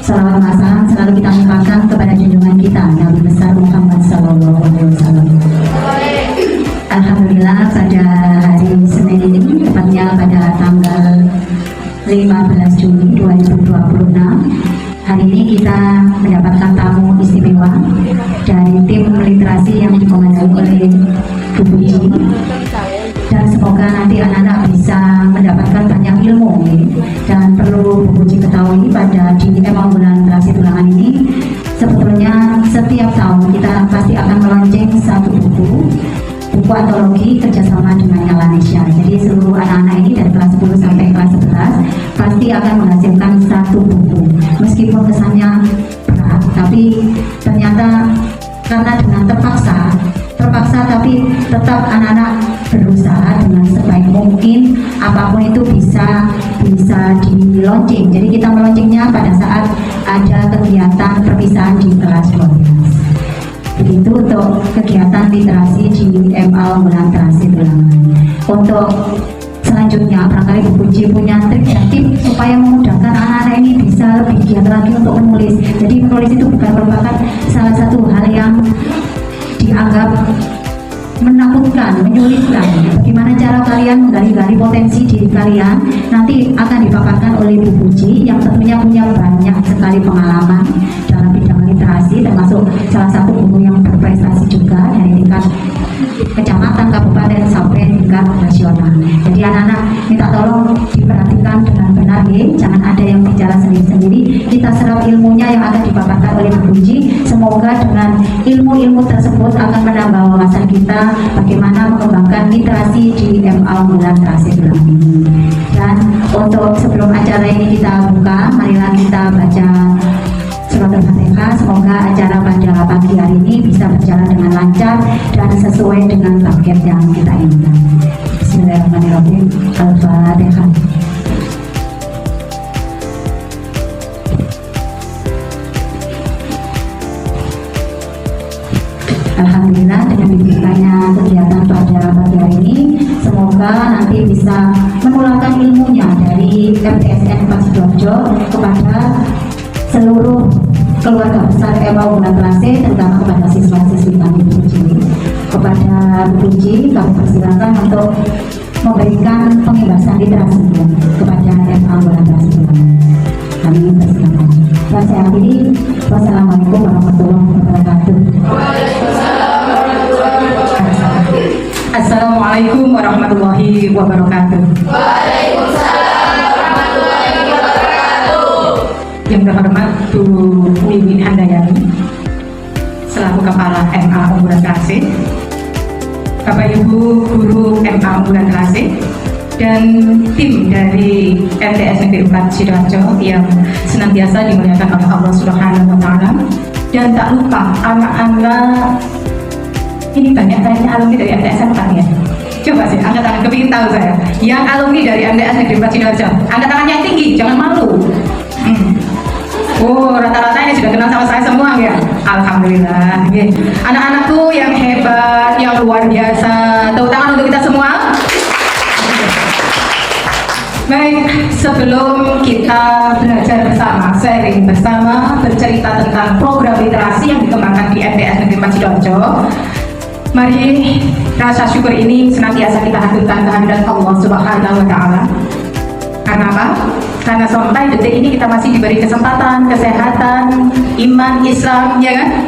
Salawat masalah selalu kita limpahkan kepada junjungan kita Nabi besar Muhammad SAW. Alhamdulillah pada hari Senin ini, tepatnya pada tanggal 15 Juni 2026, hari ini kita mendapatkan tamu istimewa dari tim literasi yang dikomandoi oleh Bu Puji, dan semoga nanti anak-anak bisa mendapatkan banyak ilmu dan perlu Bu Puji ketahui pada di bulan literasi tulangan ini sebetulnya setiap tahun kita pasti akan melaunching satu buku antologi kerjasama dengan Yalanesya. Jadi seluruh anak-anak ini dari kelas 10 sampai kelas 11 pasti akan menghasilkan satu buku. Meskipun kesannya berat, tapi ternyata karena dengan terpaksa tapi tetap anak-anak berusaha dengan sebaik mungkin, apapun itu bisa di launching. Jadi kita melaunchingnya pada saat ada kegiatan perpisahan di kelas 12. Begitu untuk kegiatan literasi di MA Unggulan Literasi Tulangan. Untuk selanjutnya, barangkali Bu Puji punya trik dan tips supaya memudahkan anak-anak ini bisa lebih giat lagi untuk menulis. Jadi menulis itu bukan merupakan salah satu hal yang dianggap menakutkan, menyulitkan. Bagaimana cara kalian menggali-gali potensi diri kalian nanti akan dipaparkan oleh Bu Puji yang tentunya punya banyak sekali pengalaman dalam bidang literasi, termasuk salah satu buku yang berprestasi juga dari tingkat kecamatan, kabupaten sampai tingkat nasional. Jadi anak-anak minta tolong diperhatikan dengan benar ya, jangan ada yang bicara sendiri-sendiri. Kita serap ilmunya yang akan dipaparkan oleh Bu Puji. Semoga dengan ilmu-ilmu tersebut akan menambah wawasan kita bagaimana mengembangkan literasi di MA Unggulan Literasi Tulangan ini. Dan untuk sebelum acara ini kita buka, marilah kita baca surat Al-Fatihah. Semoga acara pada pagi hari ini bisa berjalan dengan lancar dan sesuai dengan target yang kita inginkan. Bismillahirrahmanirrahim. Al-Fatihah. Alhamdulillah, dengan dibukanya kegiatan pada pagi hari ini, semoga nanti bisa menularkan ilmunya dari MTSN 4 Sidoarjo kepada seluruh keluarga besar MA Unggulan Literasi, terutama kepada siswa-siswi kami. Bu Puji, kepada Bu Puji kami persilakan untuk memberikan pembebasan literasi kepada MA Unggulan Literasi. Kami persilakan. Dan saya akhiri, wassalamualaikum warahmatullahi wabarakatuh. Assalamualaikum warahmatullahi wabarakatuh. Waalaikumsalam warahmatullahi wabarakatuh. Yang terhormat Bu Wiwin Handayani selaku Kepala MA Unggulan Literasi, Bapak Ibu Guru MA Unggulan Literasi, dan tim dari MTS Negeri 4 Sidoarjo yang senantiasa dimuliakan oleh Allah Subhanahu wa Ta'ala. Dan tak lupa anak-anak ini banyak kayaknya alumni dari MTS 4 ya. Coba sih angkat tangan, kepingin tahu saya yang alumni dari MTS Negeri 4 Sidoarjo. Angkat tangannya yang tinggi, jangan malu. Oh, rata-rata ini sudah kenal sama saya semua ya. Alhamdulillah. Anak-anakku yang hebat, yang luar biasa. Tepuk tangan untuk kita semua. Baik, sebelum kita belajar bersama, sharing bersama, bercerita tentang program literasi yang dikembangkan di MTS Negeri 4 Sidoarjo, mari rasa syukur ini senantiasa kita haturkan kehadirat Allah Subhanahu wa Ta'ala. Karena apa? Karena sampai detik ini kita masih diberi kesempatan, kesehatan, iman, Islam, ya kan?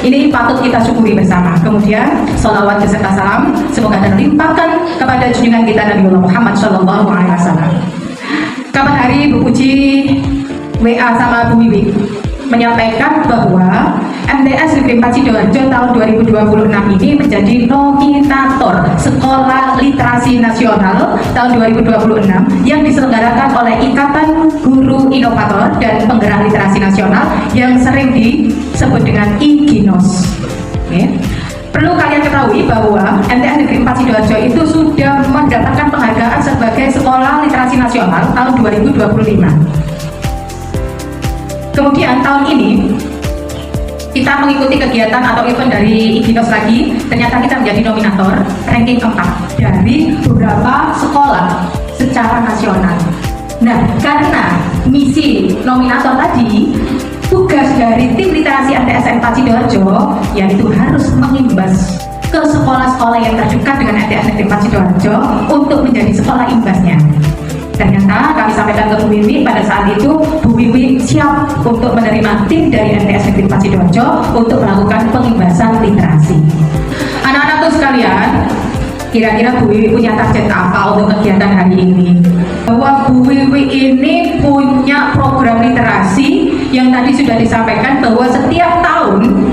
Ini patut kita syukuri bersama. Kemudian sholawat beserta salam semoga terlimpahkan kepada junjungan kita Nabi Muhammad SAW. Kapan hari Bu Puji WA sama Bu Wiwi menyampaikan bahwa MTS Negeri 4 Sidoarjo tahun 2026 ini menjadi nominator Sekolah Literasi Nasional tahun 2026 yang diselenggarakan oleh Ikatan Guru Inovator dan Penggerak Literasi Nasional yang sering disebut dengan IGINOS. Perlu kalian ketahui bahwa MTS Negeri 4 Sidoarjo itu sudah mendapatkan penghargaan sebagai Sekolah Literasi Nasional tahun 2025. Kemudian tahun ini kita mengikuti kegiatan atau event dari IGINOS lagi, ternyata kita menjadi nominator ranking 4 dari beberapa sekolah secara nasional. Nah, karena misi nominator tadi, dari tim literasi MTS MPAS Sidoarjo, yaitu harus mengimbas ke sekolah-sekolah yang terdekat dengan MTS Negeri 4 Sidoarjo untuk menjadi sekolah imbasnya. Ternyata kami sampaikan ke Bu Wiwi pada saat itu, Bu Wiwi siap untuk menerima tim dari MTS Negeri 4 Sidoarjo untuk melakukan pengimbasan literasi. Anak-anakku sekalian, kira-kira Bu Wiwi punya target apa untuk kegiatan hari ini? Bahwa Bu Wiwi ini punya program literasi yang tadi sudah disampaikan bahwa setiap tahun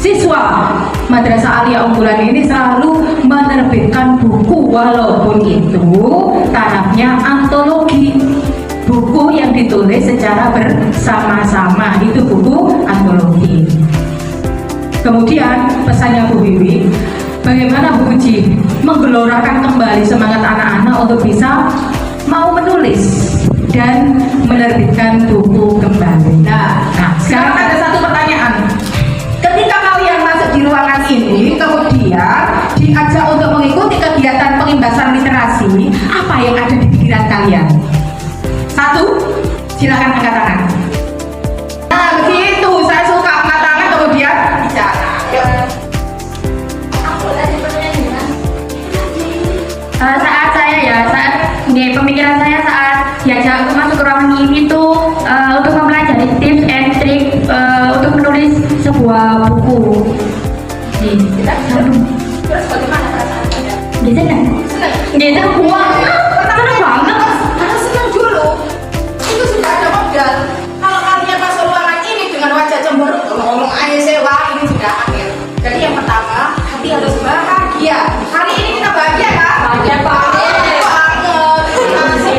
siswa Madrasah Aliyah Unggulan ini selalu menerbitkan buku, walaupun itu tarafnya antologi, buku yang ditulis secara bersama-sama, itu buku antologi. Kemudian pesannya Bu Wiwi, bagaimana Bu Uci menggelorakan kembali semangat anak-anak untuk bisa mau menulis dan menerbitkan buku kembali. Nah, sekarang ada satu pertanyaan. Ketika kalian masuk di ruangan ini, kemudian diajak untuk mengikuti kegiatan pengimbasan literasi, apa yang ada di pikiran kalian? Satu, silakan angkat tangan. Nah, begitu, saya suka angkat tangan kemudian bicara. Pemikiran saya saat diajak untuk masuk ke ruangan ini tuh untuk mempelajari tips and trik untuk menulis sebuah buku. Terus bagaimana perasaan Anda? Senang. Senang banget. Senang banget. Karena senang dulu, itu sudah ada modal. Kalau kalian masuk ruangan ini dengan wajah cemberut, ngomong aja sewa, ini sudah akhir. Jadi yang pertama, hati harus bahagia. Hari ini kita bahagia kan? Bahagia banget.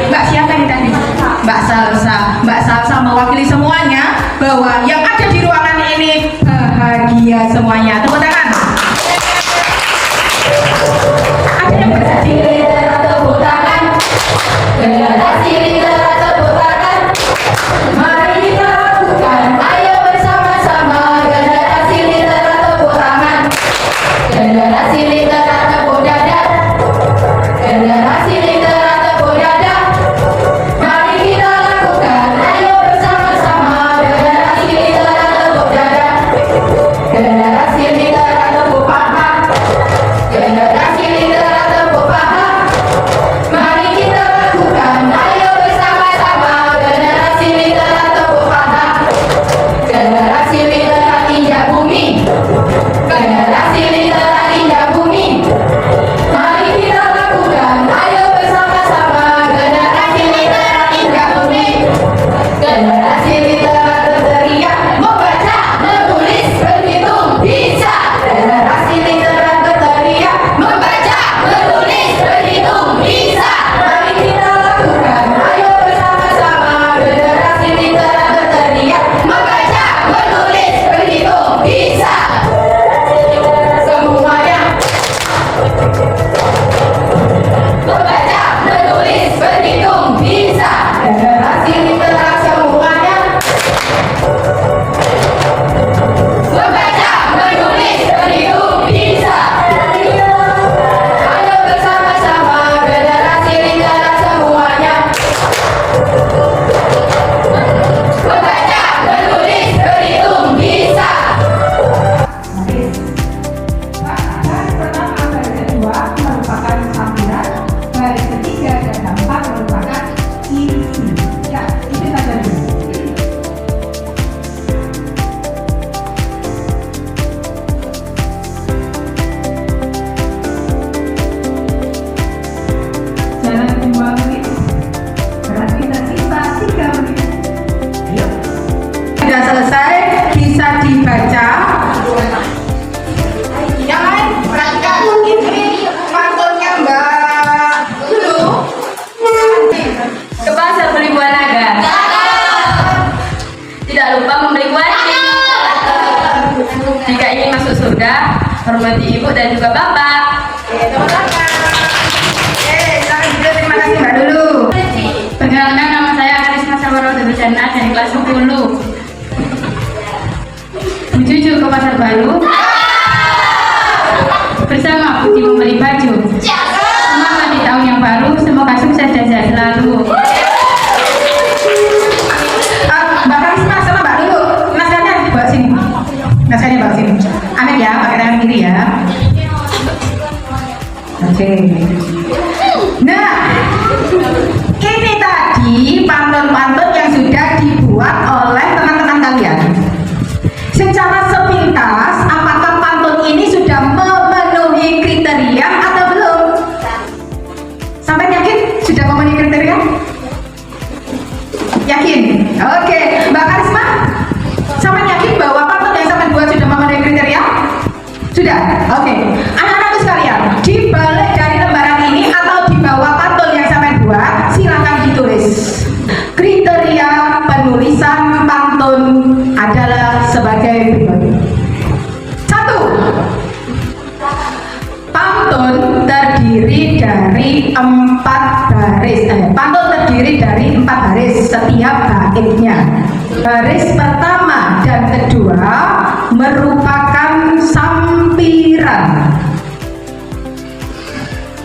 Mbak siapa ini tadi? Mbak Salsa mewakili semuanya bahwa yang ada di ruangan ini bahagia semuanya. Tepuk tangan. Ada yang bersedih? Tepuk tangan. Generasi literasi tepuk tangan. Mari kita lakukan. Ayo bersama-sama. Generasi literasi tepuk tangan. Generasi literasi tepuk dada. Generasi literasi tepuk dada. Mari kita lakukan. Ayo bersama-sama. Generasi literasi tepuk dada. Generasi literasi tepuk paha. Generasi literasi tepuk paha. Mari kita lakukan. Ayo bersama-sama. Generasi literasi tepuk paha. Generasi literasi injak bumi. Generasi literasi injak bumi. Mari kita lakukan. Ayo bersama-sama. Generasi literasi injak bumi. Generasi literasi berteriak, membaca, menulis, berhitung, bisa. Generasi literasi berteriak, membaca, menulis, berhitung, bisa. Mari kita lakukan. Ayo bersama-sama. Generasi literasi berteriak, membaca, menulis, berhitung, bisa. Semuanya membaca, menulis, berhitung, bisa. Generasi literasi semuanya membaca, menulis, berhitung, bisa. Ayo bersama-sama. Generasi literasi semuanya membaca, menulis, berhitung, bisa. Baris pertama, baris kedua merupakan sambilan, baris ketiga dan keempat merupakan isi. Ya, itu saja dulu. Jalan 2 menit, berarti kita sisa 3 menit. Ayo. Sudah selesai, bisa dibaca. Yang lain perhatikan ini pantunnya Mbak Lulu. Ke pasar beli buah naga. Tidak lupa membeli kuaci. Jika ingin masuk surga, hormati ibu dan juga bapak. Tepuk tangan. Silakan juga, terima kasih Mbak Lulu. Perkenalkan, nama saya Karisma Sabarodo Jannah dari kelas 10. Menuju ke pasar baru bersama Budi membeli baju. Semangat di tahun yang baru, semoga sukses dan sehat selalu. Mbak Karisma sama Mbak Lulu, nasihatnya kiri ya. Oke. Nah, ini tadi pantun-pantun yang sudah dibuat oleh teman-teman kalian. Secara sepintas, apakah pantun ini sudah memenuhi kriteria atau belum? Sampai yakin sudah memenuhi kriteria? Yakin? Oke, Mbak Karisma, sampai yakin bahwa pantun yang sampai buat sudah memenuhi kriteria? Sudah? Oke. Anak-anakku sekalian, di balik dari lembaran ini atau di bawah pantun yang sampai buat, silakan ditulis. Kriteria penulisan pantun adalah sebagai berikut. 1. Pantun terdiri dari 4 baris. Pantun terdiri dari 4 baris setiap baitnya. Baris pertama dan kedua merupakan sampiran.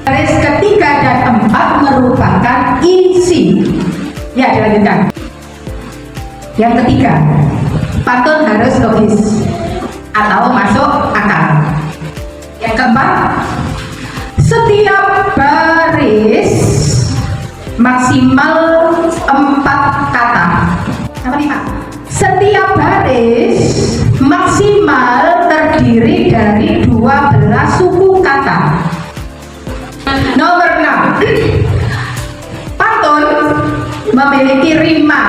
Baris ketiga dan keempat merupakan isi. Ya, dilanjutkan. Yang ketiga, pantun harus logis atau masuk akal. Yang keempat, setiap baris maksimal 4 kata. Apa nih, Pak? Setiap baris maksimal terdiri dari 12 suku kata. Nomor 6. Pantun memiliki rima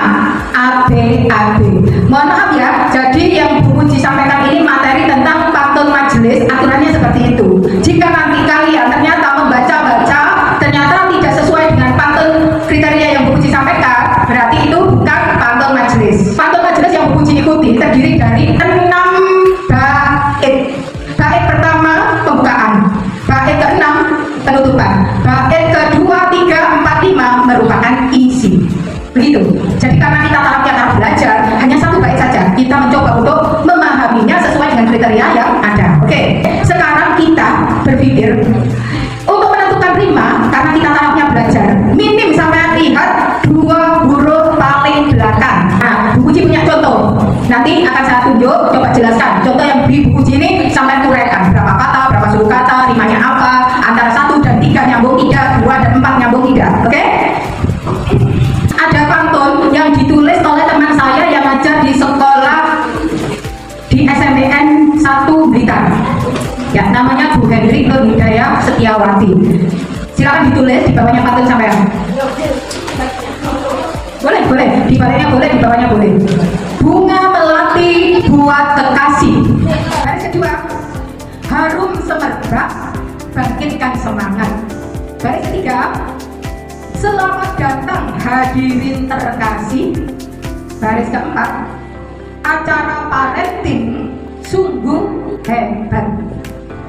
ABAB. Mohon maaf ya, jadi yang Bu Puji sampaikan ini materi tentang pantun majelis, aturannya seperti itu. Jika nanti kalian ternyata membaca-baca, ternyata tidak sesuai dengan pantun kriteria yang Bu Puji sampaikan, berarti itu bukan pantun majelis. Pantun majelis yang Bu Puji ikuti terdiri dari 6 bait. Bait pertama pembukaan, bait ke-6 penutupan, bait kedua, 3, 4, 5 merupakan isi. Begitu. Jadi karena kita tarafnya taraf belajar, hanya 1 bait saja. Kita mencoba untuk memahaminya sesuai dengan kriteria yang ada. Oke. Sekarang kita berpikir untuk menentukan rima, karena kita tarafnya belajar, minim sampai lihat 2 huruf paling belakang. Nah, Bu Puji punya contoh. Nanti akan saya tunjuk, coba jelaskan. Contoh yang di Bu Puji ini sampai uraikan berapa kata, berapa suku kata, rimanya apa, antara 1 dan 3 nyambung tidak, 2 dan 4 nyambung tidak. Oke? Ada pantun yang ditulis oleh teman saya yang ngajar di sekolah di SMPN 1 Blitar. Ya, namanya Bu Hendrik Nur Hidayah Setiawati. Silakan ditulis di bawahnya pantun sampean. Boleh, di bawahnya boleh, di bawahnya boleh. Bunga melati buat kekasih. Baris kedua, harum semerbak bangkitkan semangat. Baris ketiga, selamat datang hadirin terkasih. Baris keempat, acara parenting sungguh hebat.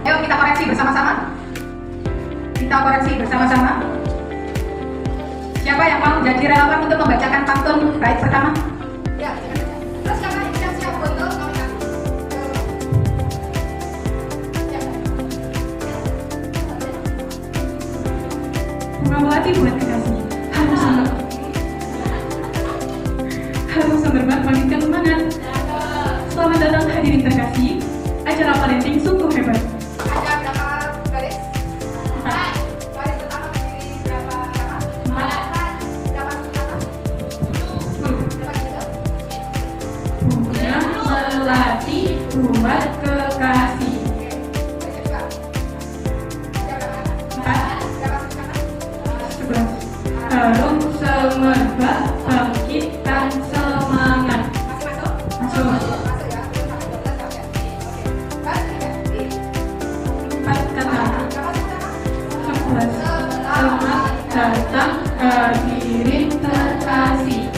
Ayo kita koreksi bersama-sama. Kita koreksi bersama-sama. Siapa yang mau jadi relawan untuk membacakan pantun bait pertama? Ya, terus kakak siap-siap untuk ngomong. Bunga melati buat kekasih. Harus semerbak bangkitkan semangat. Selamat datang hadirin terkasih. Acara parenting sungguh hebat. Ada berapa baris? 4. Baris pertama berdiri berapa kata? 4. Berapa kata? 10. Berapa kata? Bunga melati buat kekasih. Baris kedua. Berapa kata? 4. Berapa kata? 11. Harum semerbak bangkitkan semangat. Masih masuk? Masuk. Masuk ya. Sampai 12 ya. Oke. Baris ketiga. 4 kata. Berapa kata? 11. Selamat datang hadirin terkasih.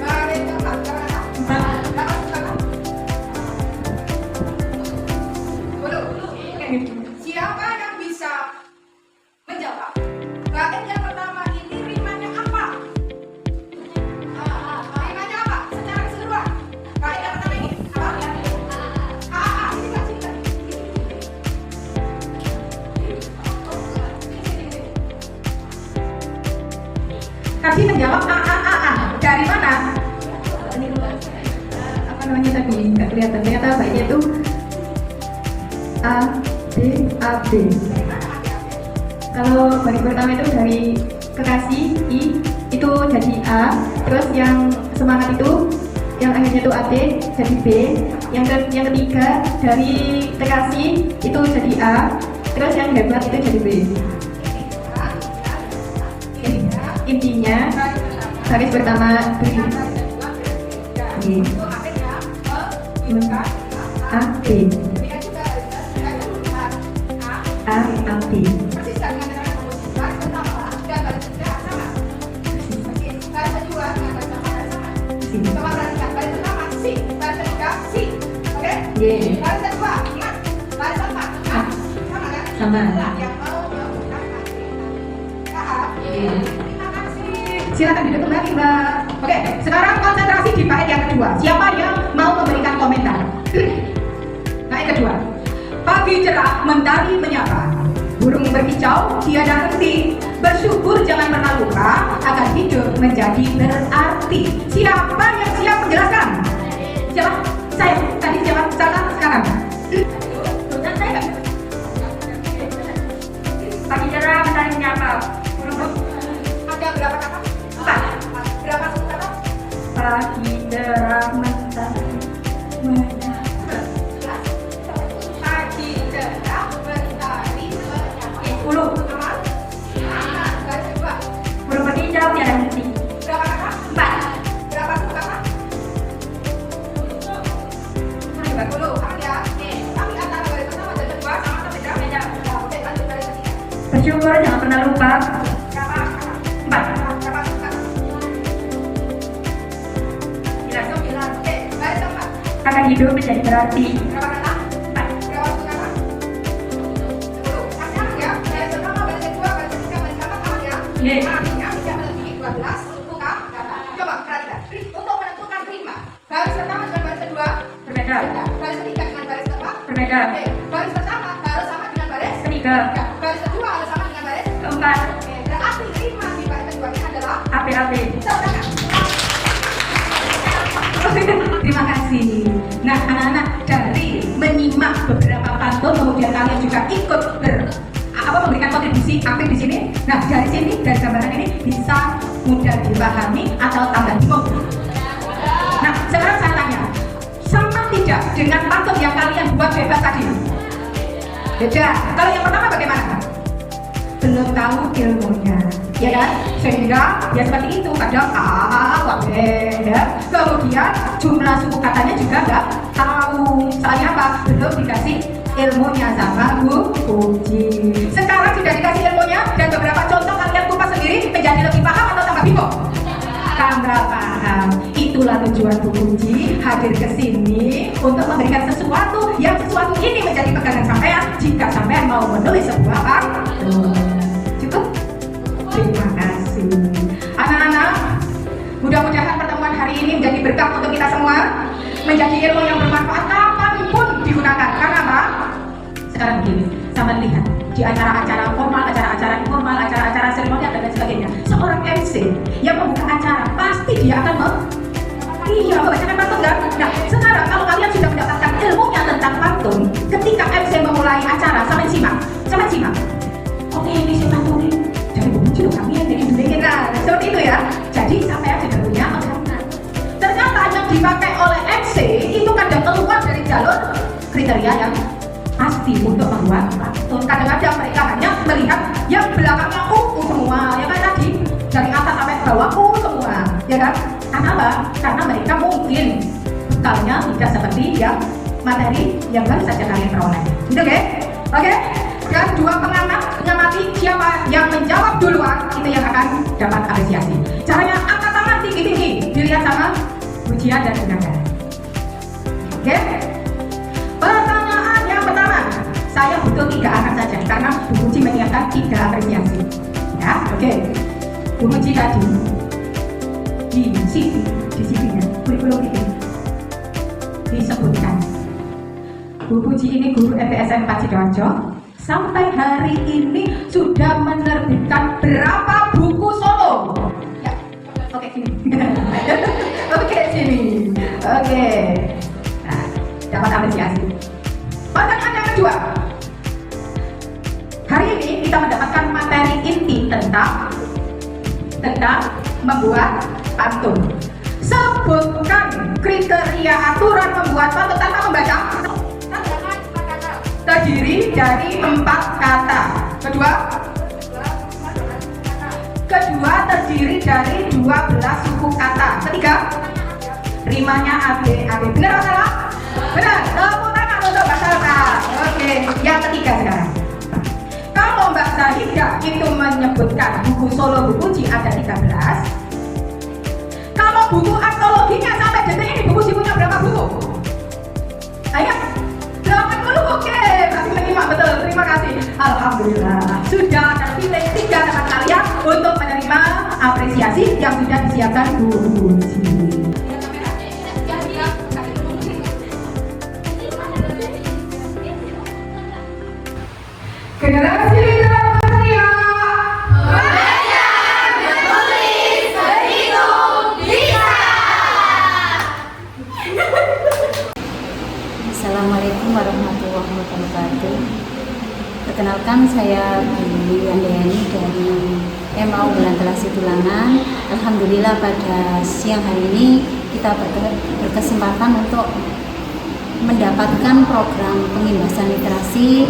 Baris keempat. Berapa kata? 4. Berapa kata? 10. Siapa yang bisa menjawab? Bait yang pertama ini rimanya apa? Rimanya apa? Secara keseluruhan. Bait yang pertama ini apa? Sini. Tadi menjawab A. Dari mana? Apa namanya tadi? Nggak kelihatan. Ternyata baiknya itu A, B, A, B. Kalau baris pertama itu dari kekasih I, itu jadi A. Terus yang semangat itu, yang akhirnya itu AD, jadi B. Yang ketiga dari kekasih itu jadi A. Terus yang hebat itu jadi B. Intinya baris pertama B. A, B. A, A, B. Y. Sama. Silakan duduk kembali, Mbak. Oke, sekarang konsentrasi di bait yang kedua. Siapa yang mau memberikan komentar? Bait kedua. Pagi cerah, mentari menyapa. Burung berkicau, tiada henti. Bersyukur jangan pernah lupa, agar hidup menjadi berarti. Siapa yang siap menjelaskan? Siapa? Saya. Tadi siapa? Sekarang. Pagi cerah, mentari menyapa. Ada berapa kata? 4. Berapa kata? Pagi cerah, mentari menyapa. Pagi cerah, mentari menyapa. 10. Aman? Garis kedua. Burung berkicau, tiada henti. Berapa kata? 4. Berapa kata? 30. Aman ya? Tapi antara garis pertama dan kedua sama atau beda? Beda. Oke, lanjut garis ketiga. Bersyukur jangan pernah lupa. Berapa kata? 4. Berapa kata? 9. Oke, garis keempat. Akan hidup menjadi berarti. Berapa kata? 4. Berapa kata? 10. Masih aman ya? Garis pertama, garis kedua, garis ketiga, garis keempat aman ya? Iya. Artinya tidak melebihi 12 bukan kata. Coba perhatikan. Untuk menentukan prima, garis pertama dengan garis kedua Berbeda. beda. Garis ketiga dengan garis keempat Berbeda. oke. Garis pertama harus sama dengan garis Ketiga. ketiga. Garis kedua harus sama dengan garis Keempat. oke. Berarti prima di baris kedua ini adalah AB. saudara. Terima kasih. Nah, anak-anak, dari menyimak beberapa pantun, kemudian kalian juga ikut memberikan kontribusi aktif di sini. Nah, dari sini, dari gambaran ini bisa mudah dipahami atau tambah bingung. Nah, sekarang saya tanya, sama tidak dengan pantun yang kalian buat bebas tadi? Beda. Kalau yang pertama bagaimana? Belum tahu ilmunya, ya kan? Sehingga ya seperti itu, kadang ya. Kemudian jumlah suku katanya juga nggak tahu. Soalnya apa? Belum dikasih ilmunya sama Bu Puji. Sekarang sudah dikasih ilmunya dan beberapa contoh kalian kupas sendiri, menjadi lebih paham atau tambah bingung? Tambah paham. Itulah tujuan Bu Puji hadir ke sini untuk memberikan sesuatu yang sesuatu ini menjadi pegangan sampean jika sampean mau menulis sebuah pantun. Cukup? Terima kasih. Anak-anak, mudah-mudahan pertemuan hari ini menjadi berkah untuk kita semua, menjadi ilmu yang bermanfaat kapanpun digunakan. Karena apa? Sekarang begini, sama lihat di acara-acara formal, acara-acara informal, acara-acara seremonial dan lain sebagainya. Seorang MC yang membuka acara pasti dia akan membacakan pantun kan? Nah, sekarang kalau kalian sudah mendapatkan ilmunya tentang pantun, ketika MC memulai acara, sampai simak. Oke, ini si pantun ini. Jadi muncul kami yang bikin. Nah, seperti itu ya. Jadi sampai sudah punya pegangan. Ternyata yang dipakai oleh MC itu kadang keluar dari jalur kriteria yang pasti untuk membuat pantun. Kadang-kadang mereka hanya melihat yang belakangnya semua, ya kan tadi dari atas sampai bawah semua, ya kan? Karena apa? Karena mereka mungkin bekalnya tidak seperti yang materi yang baru saja kalian peroleh. Gitu, oke? Dan dua pengamat mengamati siapa yang menjawab duluan itu yang akan dapat apresiasi. Caranya angkat tangan tinggi-tinggi, dilihat sama ujian dan tenaga. Oke? Pertanyaan yang pertama, saya butuh 3 angkat saja karena Bu Puji menyiapkan 3 apresiasi. Ya, oke. Bu Puji tadi di CV-nya, kurikulum itu disebutkan Bu Puji ini guru MTSN 4 Sidoarjo. Sampai hari ini sudah menerbitkan berapa buku solo? Ya, oke sini. Oke sini. Oke. Nah, dapat apresiasi. Pertanyaan yang kedua, hari ini kita mendapatkan materi inti tentang membuat pantun. Sebutkan kriteria aturan membuat pantun tanpa membaca. Terdiri dari 4 kata. Kedua terdiri dari 12 suku kata. Ketiga, rimanya AB. Benar atau salah? Benar. Tepuk tangan untuk Mbak Salma. Oke, yang ketiga sekarang. Kalau Mbak Zahida itu menyebutkan buku solo buku Ji ada 13. Kalau buku antologinya sampai detik ini buku Ji punya berapa buku? Ayo, 80. Oke, masih menyimak betul. Terima kasih. Alhamdulillah. Sudah terpilih 3 teman kalian untuk menerima apresiasi yang sudah disiapkan Bu Ji. Generasi literasi Satria. Belajar, menulis, berhitung, bisa. Assalamualaikum warahmatullahi wabarakatuh. Perkenalkan, saya Bu Yandayani dari MA Unggulan Terasi Tulangan. Alhamdulillah pada siang hari ini kita berkesempatan untuk mendapatkan program pengimbasan literasi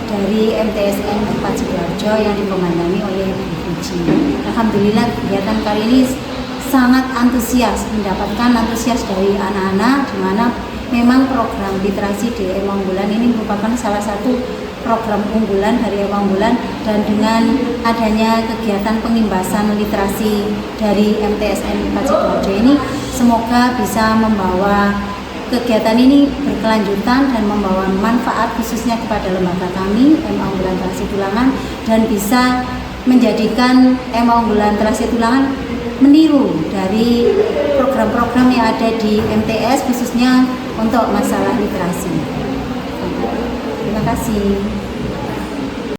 dari MTSN 4 Sidoarjo yang dikomandangi oleh Bu Fuji. Alhamdulillah kegiatan kali ini sangat antusias, mendapatkan antusias dari anak-anak, di mana memang program literasi di MA Unggulan ini merupakan salah satu program unggulan dari MA Unggulan, dan dengan adanya kegiatan pengimbasan literasi dari MTSN 4 Sidoarjo ini semoga bisa membawa kegiatan ini berkelanjutan dan membawa manfaat khususnya kepada lembaga kami MA Unggulan Terasi Tulangan, dan bisa menjadikan MA Unggulan Terasi Tulangan meniru dari program-program yang ada di MTS khususnya untuk masalah literasi. Terima kasih.